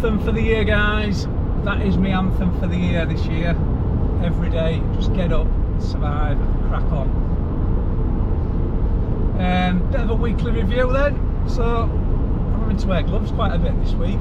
anthem for the year, guys. That is my anthem for the year this year. Every day, just get up, survive, crack on. Bit of a weekly review then. So I'm having to wear gloves quite a bit this week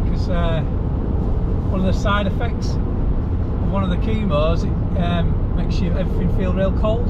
because one of the side effects of one of the chemos, it makes everything feel real cold.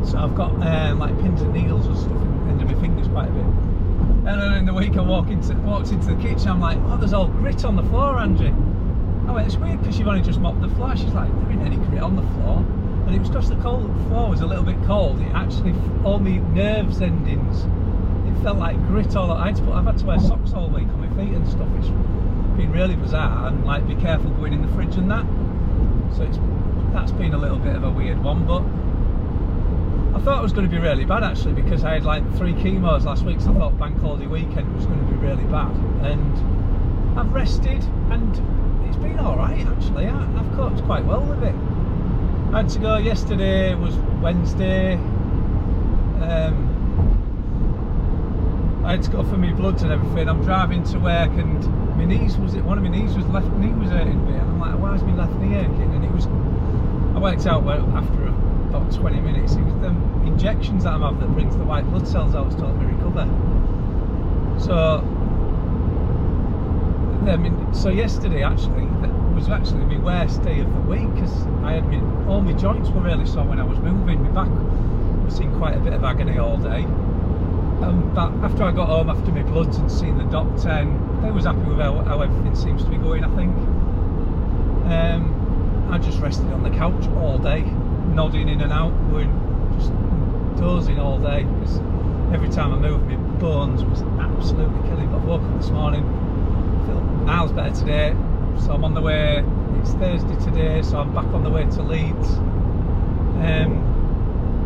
So I've got like pins and needles and stuff in the end of my fingers quite a bit. And then in the week I walked into the kitchen, I'm like, oh, there's all grit on the floor, Angie. I went, it's weird because you've only just mopped the floor. She's like, there ain't any grit on the floor. And it was just the floor was a little bit cold. It actually, all my nerves endings, it felt like grit all. I've had to wear socks all week on my feet and stuff. It's been really bizarre, and like be careful going in the fridge and that. So that's been a little bit of a weird one, but I thought it was going to be really bad actually, because I had like 3 chemos last week, so I thought bank holiday weekend was going to be really bad. And I've rested and it's been alright actually. I've coped quite well with it. I had to go yesterday, was Wednesday. I had to go for my bloods and everything. I'm driving to work and my knees one of my knees was left knee was hurting a bit. And I'm like, why is my left knee aching? And I worked out after about 20 minutes, it was them injections that I'm having that brings the white blood cells out to help me recover. So yesterday actually was actually my worst day of the week, because I had all my joints were really sore when I was moving. My back was in quite a bit of agony all day. But after I got home after my bloods and seen the doctor, and they was happy with how everything seems to be going, I think. I just rested on the couch all day, nodding in and out, just dozing all day, because every time I moved my bones was absolutely killing. But I woke up this morning, feel miles better today, so I'm on the way. It's Thursday today, so I'm back on the way to Leeds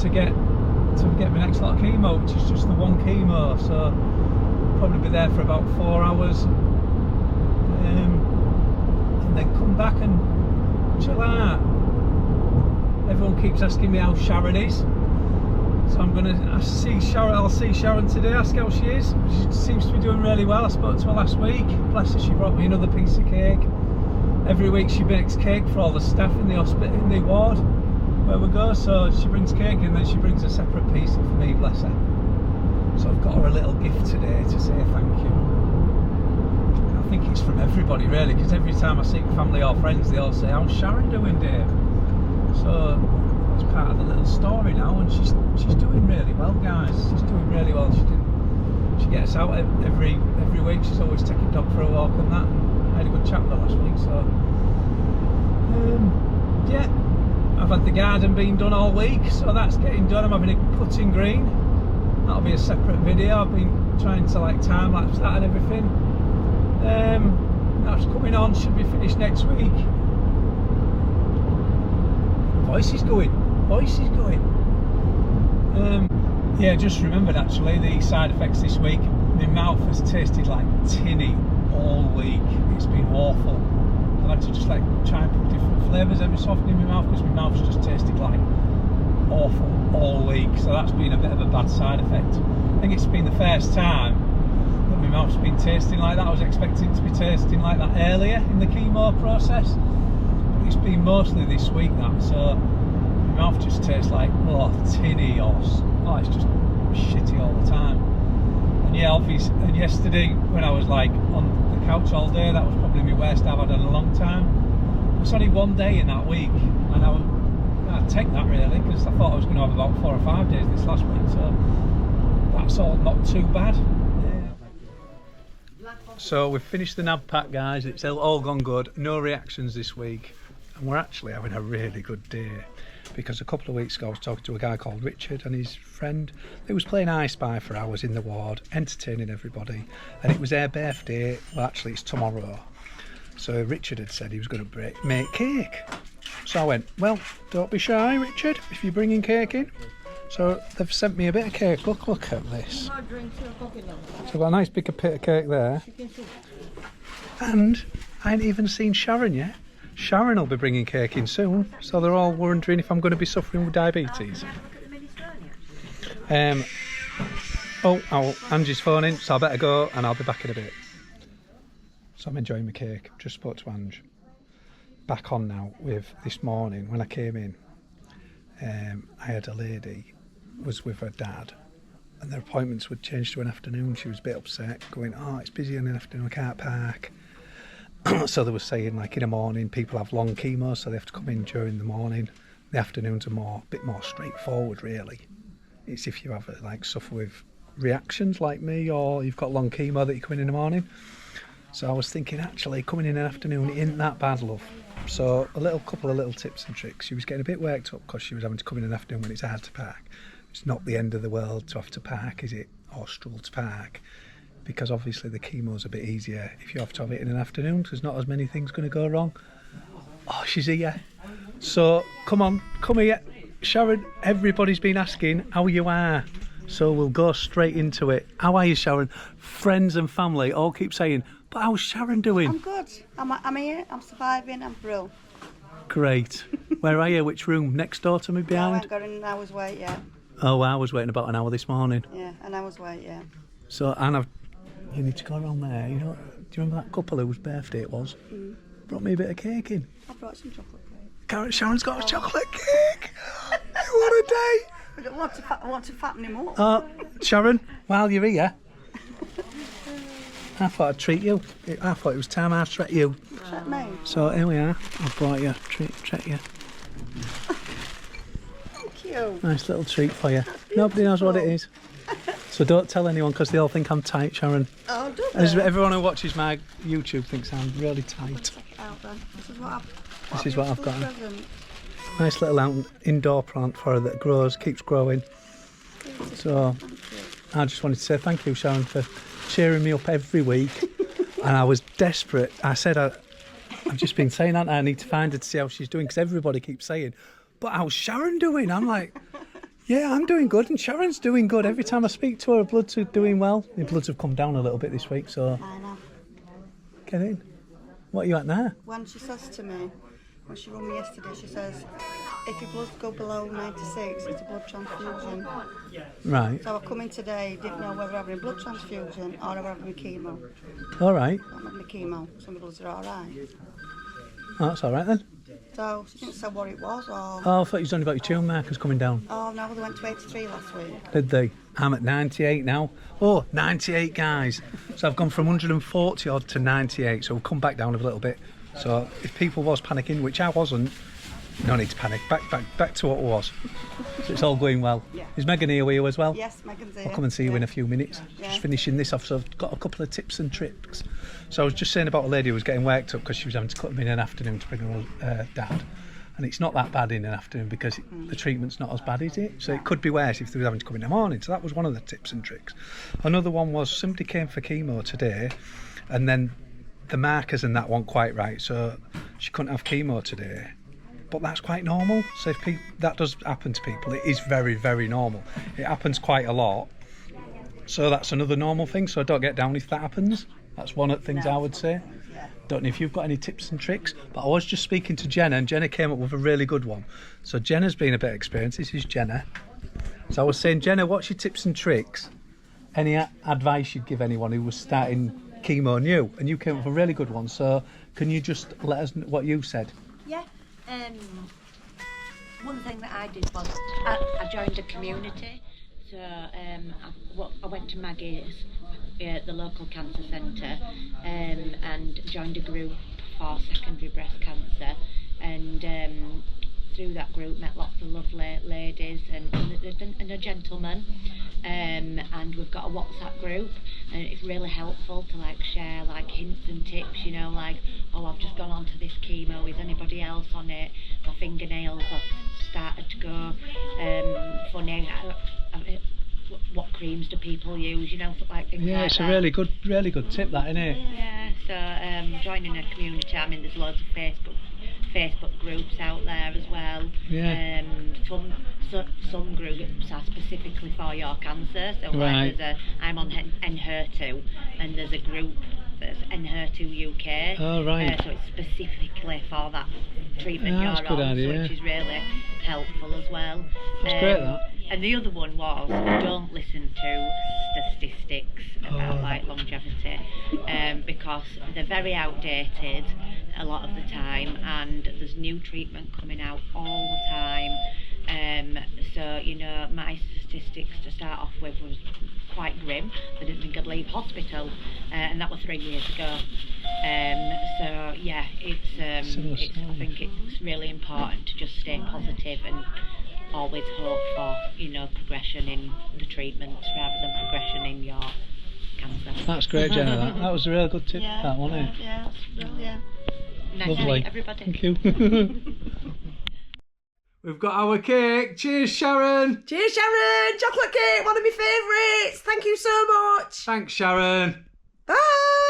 to get my next lot of chemo, which is just the 1 chemo, so I'll probably be there for about 4 hours, and then come back and chill out. Everyone keeps asking me how Sharon is, so I'll see Sharon today, ask how she is. She seems to be doing really well. I spoke to her last week, bless her, she brought me another piece of cake. Every week she bakes cake for all the staff in the hospital, in the ward where we go, so she brings cake and then she brings a separate piece for me, bless her. So I've got her a little gift today to say thank you. I think it's from everybody really, because every time I see family or friends they all say, how's Sharon doing, Dave? So it's part of the little story now, and she's doing really well, guys. She's doing really well. She gets out every week. She's always taking dog for a walk and that, and I had a good chat with her last week, so yeah. I've had the garden being done all week, so that's getting done. I'm having it putting green. That'll be a separate video. I've been trying to like time lapse that and everything. That's coming on, should be finished next week. Voice is going. Yeah, just remembered actually the side effects this week. My mouth has tasted like tinny all week. It's been awful. I've had to just like try and put different flavours every so often in my mouth, because my mouth's just tasted like awful all week. So that's been a bit of a bad side effect. I think it's been the first time that my mouth's been tasting like that. I was expecting it to be tasting like that earlier in the chemo process, but it's been mostly this week that. So my mouth just tastes like tinny, or it's just shitty all the time. And yeah, obviously, and yesterday when I was like on the couch all day, that was probably my worst I've had in a long time. It's only 1 day in that week, and I'd take that really, because I thought I was going to have about 4 or 5 days this last week, so that's all not too bad. So we've finished the nav pack, guys. It's all gone good, no reactions this week, and we're actually having a really good day, because a couple of weeks ago I was talking to a guy called Richard and his friend. They was playing I Spy for hours in the ward, entertaining everybody, and it was their birthday. Well, actually it's tomorrow, so Richard had said he was going to make cake. So I went, well, don't be shy, Richard, if you're bringing cake in. So they've sent me a bit of cake. Look at this. So I've got a nice big bit of cake there, and I ain't even seen Sharon yet. Sharon will be bringing cake in soon, so they're all wondering if I'm going to be suffering with diabetes. Angie's phoning, so I better go, and I'll be back in a bit. So I'm enjoying my cake. Just spoke to Ange. Back on now with this morning when I came in. I had a lady was with her dad, and their appointments would change to an afternoon. She was a bit upset, going, "Oh, it's busy in the afternoon. I can't park." So they were saying, like, in the morning people have long chemo, so they have to come in during the morning. The afternoons are a bit more straightforward, really. It's if you have like suffer with reactions like me, or you've got long chemo that you come in the morning. So I was thinking, actually, coming in the afternoon isn't that bad, love. So couple of little tips and tricks. She was getting a bit worked up because she was having to come in the afternoon when it's hard to park. It's not the end of the world to have to park, is it? Or struggle to park. Because obviously the chemo's a bit easier if you have to have it in an afternoon, because there's not as many things going to go wrong. Oh, she's here. So come here. Sharon, everybody's been asking how you are. So we'll go straight into it. How are you, Sharon? Friends and family all keep saying, but how's Sharon doing? I'm good. I'm here. I'm surviving. I'm brilliant. Great. Where are you? Which room? Next door to me, No, I behind? haven't got an hour's wait yet. Oh, I was waiting about an hour this morning. Yeah, an hour's wait, yeah. So, you need to go around there. You know, do you remember that couple whose birthday it was? Brought me a bit of cake in. I brought some chocolate cake. Sharon's got a chocolate cake. What a day. I want to fatten him up. Sharon, while you're here, I thought I'd treat you. I thought it was time I treat you. Treat me. So here we are. I've brought you a treat you. Thank you. Nice little treat for you. Nobody knows what it is. So don't tell anyone, because they all think I'm tight, Sharon. Oh, do As they? everyone who watches my YouTube thinks I'm really tight. Check it out then. This is what I've got. present. Nice little indoor plant for her that grows, keeps growing. So I just wanted to say thank you, Sharon, for cheering me up every week. And I was desperate. I said, I've just been saying that I need to find her to see how she's doing, because everybody keeps saying, but how's Sharon doing? I'm like, yeah, I'm doing good, and Sharon's doing good. Every time I speak to her, her bloods are doing well. The bloods have come down a little bit this week, so I know. get in. What are you at now? When she says to me, when she rang me yesterday, she says, if your bloods go below 96, it's a blood transfusion. Right. So I come in today, didn't know whether I'm having a blood transfusion or I'm having chemo. All right. I'm having a chemo, so my bloods are alright. Oh, that's all right then. So she didn't say what it was, or... Oh, I thought you was only about your tumor markers coming down. Oh no, they went to 83 last week. Did they? I'm at 98 now. Oh, 98 guys. So I've gone from 140 odd to 98, so we'll come back down a little bit. So if people was panicking, which I wasn't, no need to panic. Back to what it was. So it's all going well. Yeah. Is Megan here with you as well? Yes, Megan's here. I'll come and see you in a few minutes. Yeah. Just finishing this off, so I've got a couple of tips and tricks. So I was just saying about a lady who was getting worked up because she was having to cut them in an afternoon to bring her dad. And it's not that bad in an afternoon because the treatment's not as bad, is it? So it could be worse if they were having to come in the morning. So that was one of the tips and tricks. Another one was somebody came for chemo today, and then the markers and that weren't quite right, so she couldn't have chemo today. But that's quite normal. So if that does happen to people, it is very, very normal. It happens quite a lot. So that's another normal thing. So don't get down if that happens. That's one of the things I would say. Don't know if you've got any tips and tricks, but I was just speaking to Jenna, and Jenna came up with a really good one. So Jenna's been a bit experienced. This is Jenna. So I was saying, Jenna, what's your tips and tricks? Any advice you'd give anyone who was starting chemo new? And you came up with a really good one. So can you just let us know what you said? Yeah. One thing that I did was I joined a community. So I went to Maggie's, the local cancer centre, and joined a group for secondary breast cancer, and through that group met lots of lovely ladies and a gentleman, and we've got a WhatsApp group, and it's really helpful to like share like hints and tips, you know, like, oh, I've just gone on to this chemo, is anybody else on it? My fingernails have started to go funny. What creams do people use, you know, like things Yeah, like it's that. a really good tip, that, isn't it? Yeah, so joining a community, I mean, there's loads of Facebook groups out there as well. Yeah. Some groups are specifically for your cancer. So Right. like I'm on NHER2, and there's a group that's NHER2 UK. Oh, right. So it's specifically for that treatment Yeah, that's you're a good on, idea. which is really helpful as well. That's great, that. And the other one was, don't listen to statistics about like longevity, because they're very outdated a lot of the time, and there's new treatment coming out all the time. So you know, my statistics to start off with was quite grim. I didn't think I'd leave hospital, and that was 3 years ago. So yeah, I think it's really important to just stay positive and always hope for, you know, progression in the treatments rather than progression in your cancer. That's great, Jenna. That was a real good tip, Yeah, that wasn't it? yeah, that's brilliant. Nice Lovely. night, everybody. Thank you. We've got our cake. Cheers, Sharon. Cheers, Sharon! Chocolate cake, one of my favourites. Thank you so much. Thanks, Sharon. Bye.